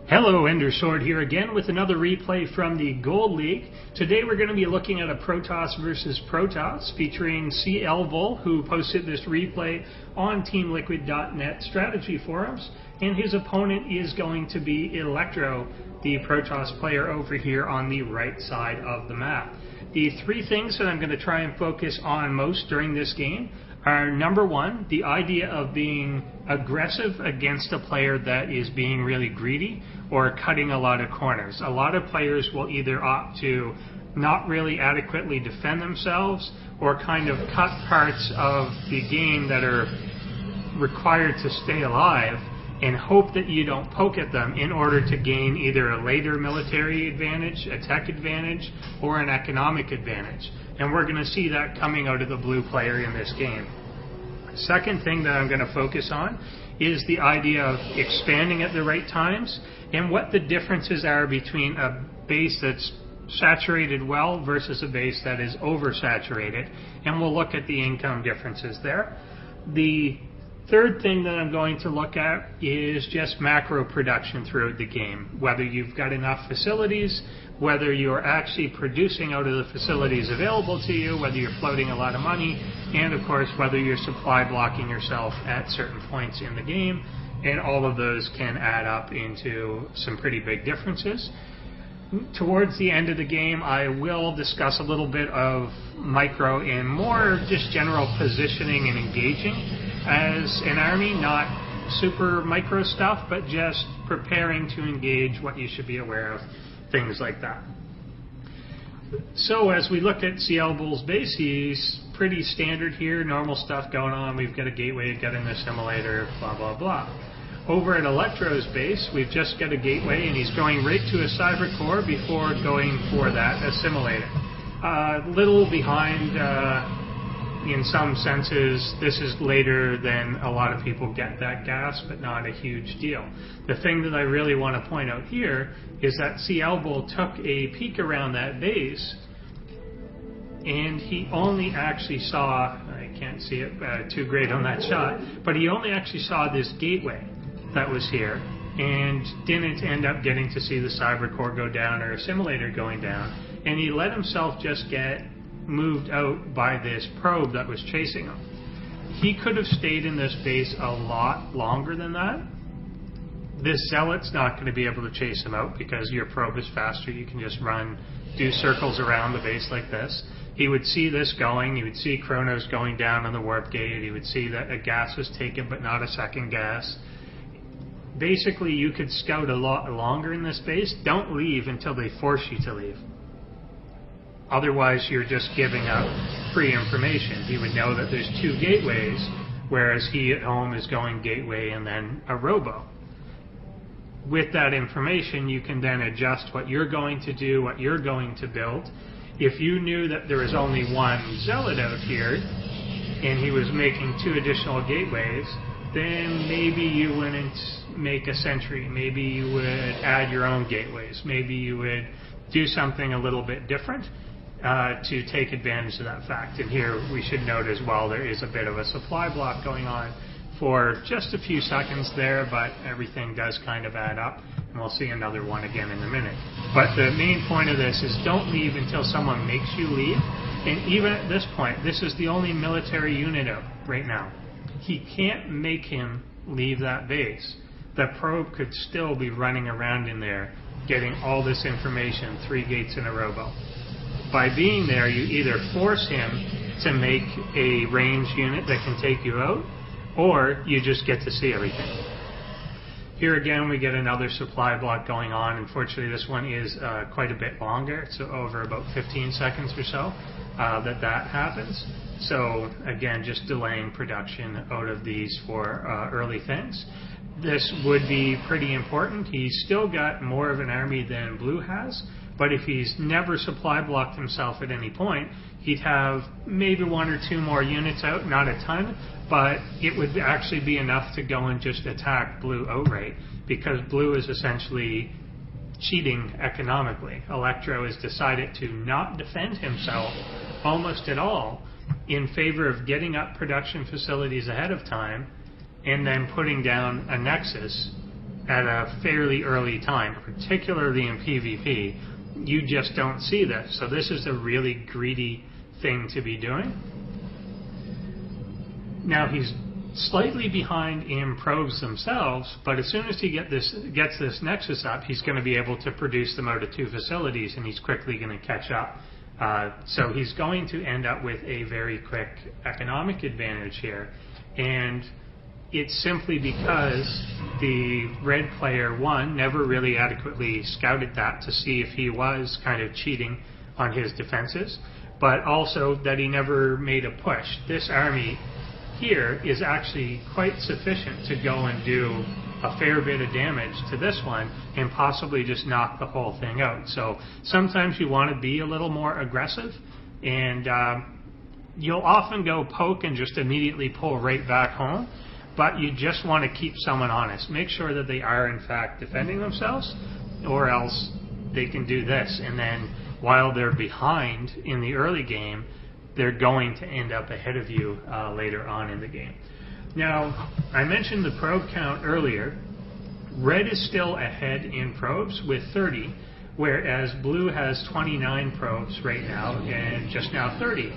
Hello, EnderSword here again with another replay from the Gold League. Today we're going to be looking at a Protoss versus Protoss featuring Clbull, who posted this replay on TeamLiquid.net strategy forums, and his opponent is going to be elecktro, the Protoss player over here on the right side of the map. The three things that I'm going to try and focus on most during this game are, number one, the idea of being aggressive against a player that is being really greedy or cutting a lot of corners. A lot of players will either opt to not really adequately defend themselves or kind of cut parts of the game that are required to stay alive and hope that you don't poke at them in order to gain either a later military advantage, a tech advantage, or an economic advantage. And we're going to see that coming out of the blue player in this game. Second thing that I'm going to focus on is the idea of expanding at the right times and what the differences are between a base that's saturated well versus a base that is oversaturated, and we'll look at the income differences there. The third thing that I'm going to look at is just macro production throughout the game, whether you've got enough facilities, whether you're actually producing out of the facilities available to you, whether you're floating a lot of money, and of course whether you're supply blocking yourself at certain points in the game, and all of those can add up into some pretty big differences. Towards the end of the game, I will discuss a little bit of micro and more just general positioning and engaging as an army, not super micro stuff, but just preparing to engage, what you should be aware of, things like that. So as we look at Clbull's base, he's pretty standard here, normal stuff going on. We've got a gateway, we've got an assimilator, blah, blah, blah. Over at Electro's base, we've just got a gateway, and he's going right to a cyber core before going for that assimilator. Little behind, in some senses. This is later than a lot of people get that gas, but not a huge deal. The thing that I really want to point out here is that Clbull took a peek around that base, and he only actually saw, I can't see it too great on that shot, but he only actually saw this gateway that was here and didn't end up getting to see the cyber core go down or assimilator going down, and he let himself just get moved out by this probe that was chasing him. He could have stayed in this base a lot longer than that. This zealot's not going to be able to chase him out because your probe is faster. You can just run, do circles around the base like this. He would see this going. He would see Kronos going down on the warp gate. He would see that a gas was taken but not a second gas. Basically, you could scout a lot longer in this base. Don't leave until they force you to leave. Otherwise, you're just giving up free information. He would know that there's two gateways, whereas he at home is going gateway and then a robo. With that information, you can then adjust what you're going to do, what you're going to build. If you knew that there was only one zealot out here, and he was making two additional gateways, then maybe you wouldn't make a sentry. Maybe you would add your own gateways. Maybe you would do something a little bit different to take advantage of that fact. And here we should note as well, there is a bit of a supply block going on for just a few seconds there, but everything does kind of add up, and we'll see another one again in a minute. But the main point of this is don't leave until someone makes you leave, and even at this point, this is the only military unit out right now. He can't make him leave that base. The probe could still be running around in there, getting all this information, 3 gates in a robo. By being there, you either force him to make a ranged unit that can take you out, or you just get to see everything. Here again, we get another supply block going on. Unfortunately, this one is quite a bit longer. It's over about 15 seconds or so that happens. So again, just delaying production out of these for early things. This would be pretty important. He's still got more of an army than Blue has, but if he's never supply blocked himself at any point, he'd have maybe 1 or 2 more units out, not a ton, but it would actually be enough to go and just attack Blue outright, because Blue is essentially cheating economically. Electro has decided to not defend himself almost at all in favor of getting up production facilities ahead of time and then putting down a nexus at a fairly early time, particularly in PvP, you just don't see this. So this is a really greedy thing to be doing. Now he's slightly behind in probes themselves, but as soon as he gets this nexus up, he's going to be able to produce them out of 2 facilities, and he's quickly going to catch up. So he's going to end up with a very quick economic advantage here, and it's simply because the red player, one, never really adequately scouted that to see if he was kind of cheating on his defenses, but also that he never made a push. This army here is actually quite sufficient to go and do a fair bit of damage to this one and possibly just knock the whole thing out. So sometimes you want to be a little more aggressive, and you'll often go poke and just immediately pull right back home, but you just want to keep someone honest. Make sure that they are in fact defending themselves, or else they can do this, and then while they're behind in the early game, they're going to end up ahead of you later on in the game. Now, I mentioned the probe count earlier. Red is still ahead in probes with 30, whereas blue has 29 probes right now and just now 30.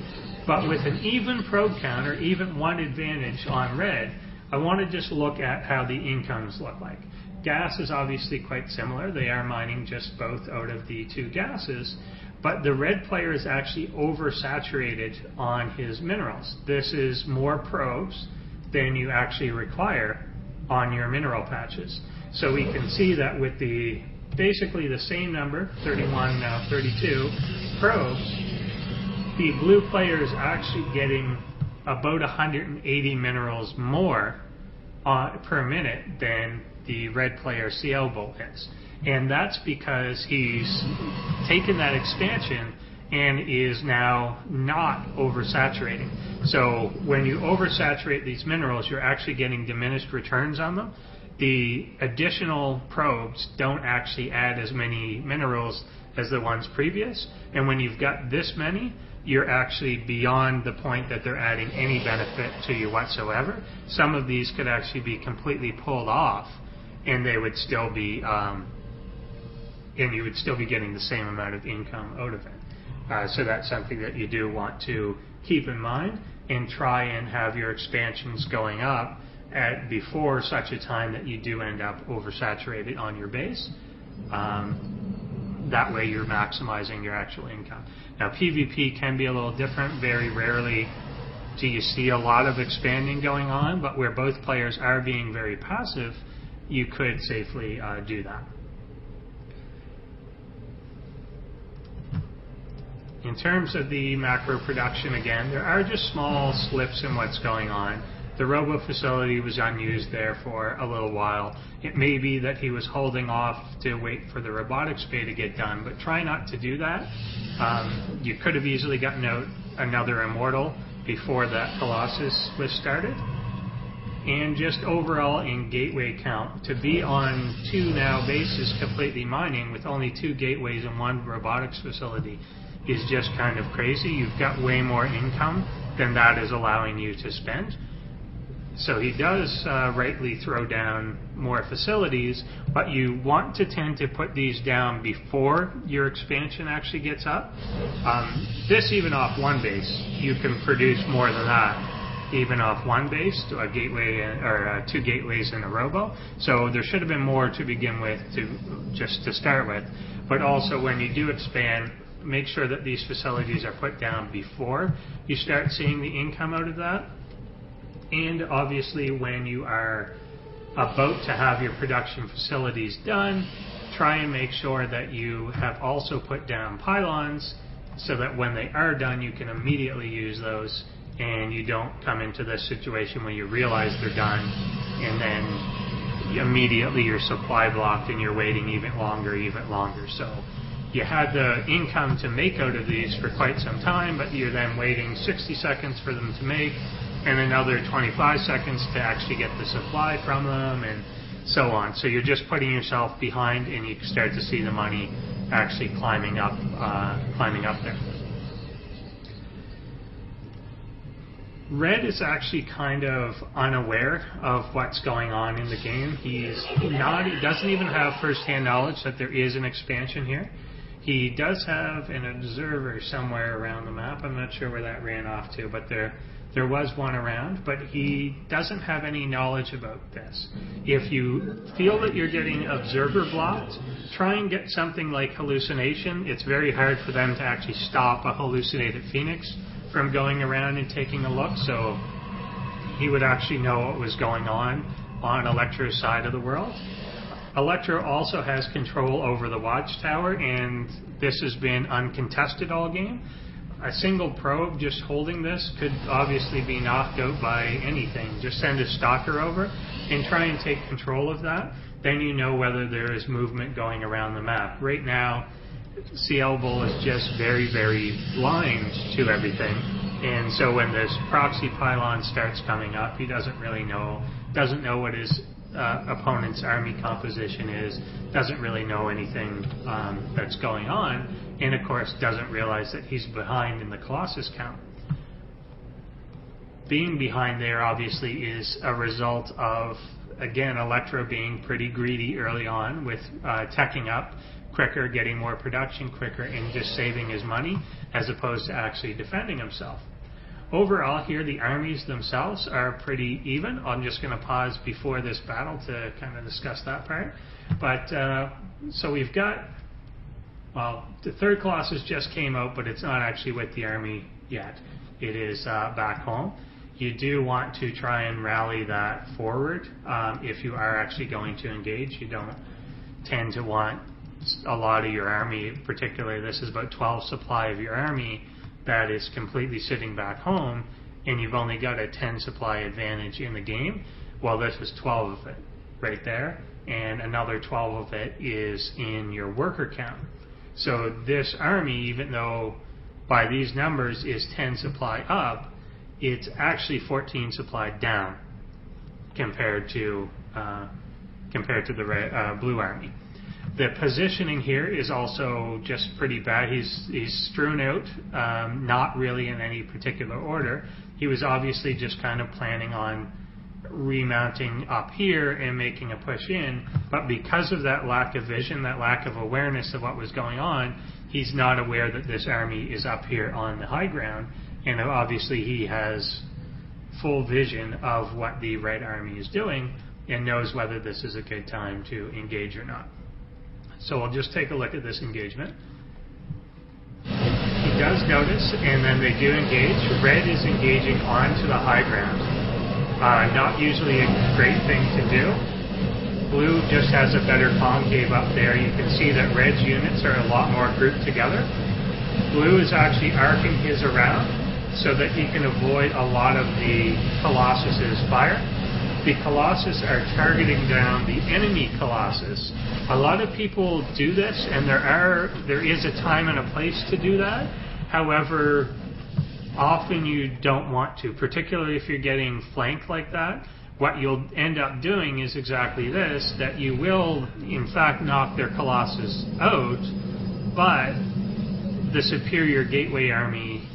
But with an even probe count, or even one advantage on red, I want to just look at how the incomes look like. Gas is obviously quite similar. They are mining just both out of the 2 gases. But the red player is actually oversaturated on his minerals. This is more probes than you actually require on your mineral patches. So we can see that with the basically the same number, 31, now 32 probes, the blue player is actually getting about 180 minerals more per minute than the red player Clbull is. And that's because he's taken that expansion and is now not oversaturating. So when you oversaturate these minerals, you're actually getting diminished returns on them. The additional probes don't actually add as many minerals as the ones previous. And when you've got this many, you're actually beyond the point that they're adding any benefit to you whatsoever. Some of these could actually be completely pulled off, and they would still be and you would still be getting the same amount of income out of it. So that's something that you do want to keep in mind, and try and have your expansions going up before such a time that you do end up oversaturated on your base. That way you're maximizing your actual income. Now PvP can be a little different. Very rarely do you see a lot of expanding going on, but where both players are being very passive, you could safely do that. In terms of the macro production, again, there are just small slips in what's going on. The robo facility was unused there for a little while. It may be that he was holding off to wait for the robotics bay to get done, but try not to do that. You could have easily gotten out another immortal before that Colossus was started. And just overall in gateway count, to be on 2 now bases completely mining with only 2 gateways and 1 robotics facility is just kind of crazy. You've got way more income than that is allowing you to spend. So he does rightly throw down more facilities, but you want to tend to put these down before your expansion actually gets up. This even off 1 base, you can produce more than that, even off 1 base, to a gateway or 2 gateways in a robo. So there should have been more to begin with, just to start with. But also when you do expand, make sure that these facilities are put down before you start seeing the income out of that. And obviously when you are about to have your production facilities done, try and make sure that you have also put down pylons so that when they are done you can immediately use those, and you don't come into this situation where you realize they're done and then immediately your supply blocked and you're waiting even longer. So you had the income to make out of these for quite some time, but you're then waiting 60 seconds for them to make, and another 25 seconds to actually get the supply from them, and so on. So you're just putting yourself behind, and you can start to see the money actually climbing up there. Red is actually kind of unaware of what's going on in the game. He doesn't even have first-hand knowledge that there is an expansion here. He does have an observer somewhere around the map. I'm not sure where that ran off to, but there was one around, but he doesn't have any knowledge about this. If you feel that you're getting observer blocked, try and get something like hallucination. It's very hard for them to actually stop a hallucinated phoenix from going around and taking a look, so he would actually know what was going on Electro's side of the world. Electro also has control over the watchtower, and this has been uncontested all game. A single probe just holding this could obviously be knocked out by anything. Just send a stalker over and try and take control of that. Then you know whether there is movement going around the map. Right now, Clbull is just very, very blind to everything. And so when this proxy pylon starts coming up, he doesn't know what his opponent's army composition is, doesn't really know anything that's going on, and of course doesn't realize that he's behind in the Colossus count. Being behind there obviously is a result of, again, Electro being pretty greedy early on with teching up quicker, getting more production quicker, and just saving his money as opposed to actually defending himself. Overall here, the armies themselves are pretty even. I'm just going to pause before this battle to kind of discuss that part. But, so we've got, well, the third Colossus just came out, but it's not actually with the army yet. It is back home. You do want to try and rally that forward if you are actually going to engage. You don't tend to want a lot of your army, particularly this is about 12 supply of your army, that is completely sitting back home, and you've only got a 10 supply advantage in the game. Well, this is 12 of it right there, and another 12 of it is in your worker count. So this army, even though by these numbers is 10 supply up, it's actually 14 supply down compared to the blue army. The positioning here is also just pretty bad. He's strewn out, not really in any particular order. He was obviously just kind of planning on remounting up here and making a push in, but because of that lack of vision, that lack of awareness of what was going on, he's not aware that this army is up here on the high ground, and obviously he has full vision of what the red army is doing and knows whether this is a good time to engage or not. So I'll just take a look at this engagement. He does notice, and then they do engage. Red is engaging onto the high ground. Not usually a great thing to do. Blue just has a better concave up there. You can see that red's units are a lot more grouped together. Blue is actually arcing his around so that he can avoid a lot of the Colossus's fire. The Colossus are targeting down the enemy Colossus. A lot of people do this, and there is a time and a place to do that. However, often you don't want to, particularly if you're getting flanked like that. What you'll end up doing is exactly this, that you will, in fact, knock their Colossus out, but the superior gateway army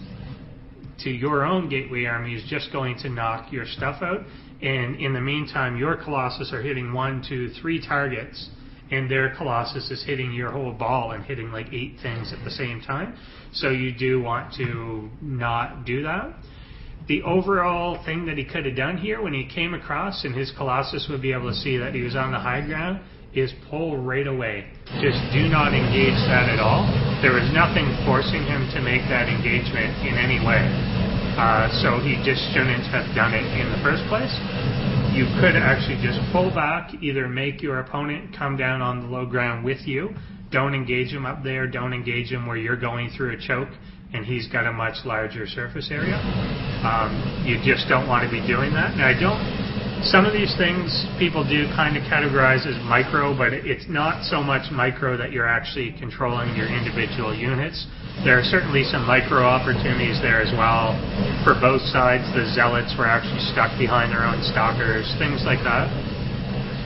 to your own gateway army is just going to knock your stuff out. And in the meantime, your Colossus are hitting 1, 2, 3 targets, and their Colossus is hitting your whole ball and hitting like 8 things at the same time. So you do want to not do that. The overall thing that he could have done here when he came across and his Colossus would be able to see that he was on the high ground is pull right away. Just do not engage that at all. There was nothing forcing him to make that engagement in any way. So he just shouldn't have done it in the first place. You could actually just pull back, either make your opponent come down on the low ground with you. Don't engage him up there. Don't engage him where you're going through a choke and he's got a much larger surface area. You just don't want to be doing that. Now, some of these things people do kind of categorize as micro, but it's not so much micro that you're actually controlling your individual units. There are certainly some micro opportunities there as well. For both sides, the zealots were actually stuck behind their own stalkers, things like that.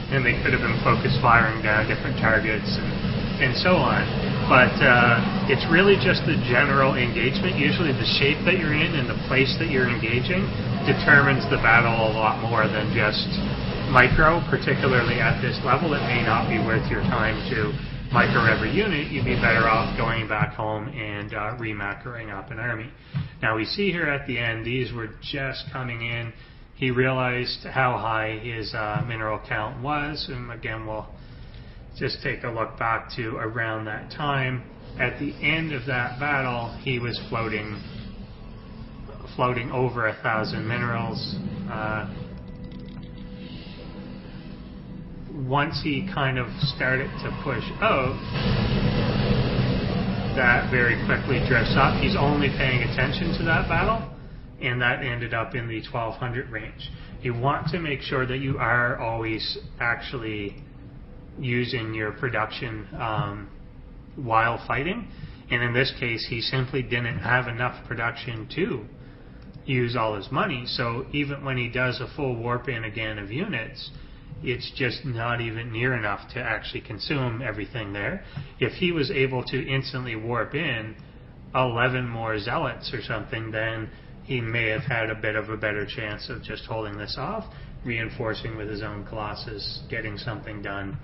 And they could have been focus firing down different targets and so on. but it's really just the general engagement. Usually the shape that you're in and the place that you're engaging determines the battle a lot more than just micro, particularly at this level. It may not be worth your time to micro every unit. You'd be better off going back home and remacroing up an army. Now we see here at the end, these were just coming in. He realized how high his mineral count was, and again we'll just take a look back to around that time. At the end of that battle, he was floating over 1,000 minerals. Once he kind of started to push out, that very quickly drifts up. He's only paying attention to that battle, and that ended up in the 1200 range. You want to make sure that you are always actually using your production while fighting, and in this case he simply didn't have enough production to use all his money, so even when he does a full warp in again of units, it's just not even near enough to actually consume everything there. If he was able to instantly warp in 11 more zealots or something, then he may have had a bit of a better chance of just holding this off, reinforcing with his own Colossus, getting something done,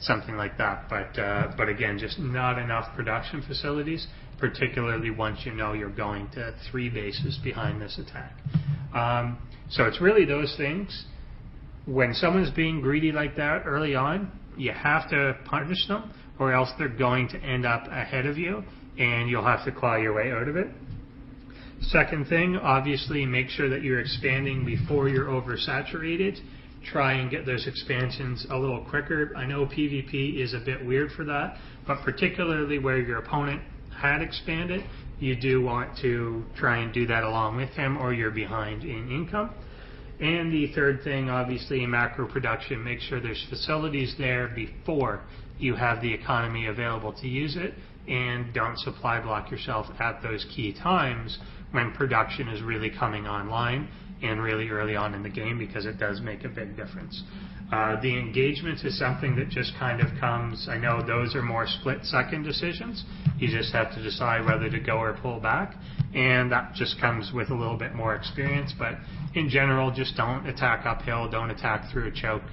something like that. But again, just not enough production facilities, particularly once you know you're going to 3 bases behind this attack. So it's really those things. When someone's being greedy like that early on, you have to punish them, or else they're going to end up ahead of you, and you'll have to claw your way out of it. Second thing, obviously make sure that you're expanding before you're oversaturated. Try and get those expansions a little quicker. I know PvP is a bit weird for that, but particularly where your opponent had expanded, you do want to try and do that along with him, or you're behind in income. And the third thing, obviously, in macro production, make sure there's facilities there before you have the economy available to use it, and don't supply block yourself at those key times when production is really coming online and really early on in the game, because it does make a big difference. The engagements is something that just kind of comes, I know those are more split-second decisions. You just have to decide whether to go or pull back, and that just comes with a little bit more experience. But in general, just don't attack uphill, don't attack through a choke,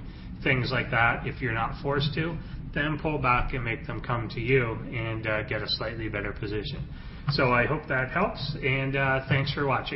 things like that. If you're not forced to, then pull back and make them come to you and get a slightly better position. So I hope that helps, and thanks for watching.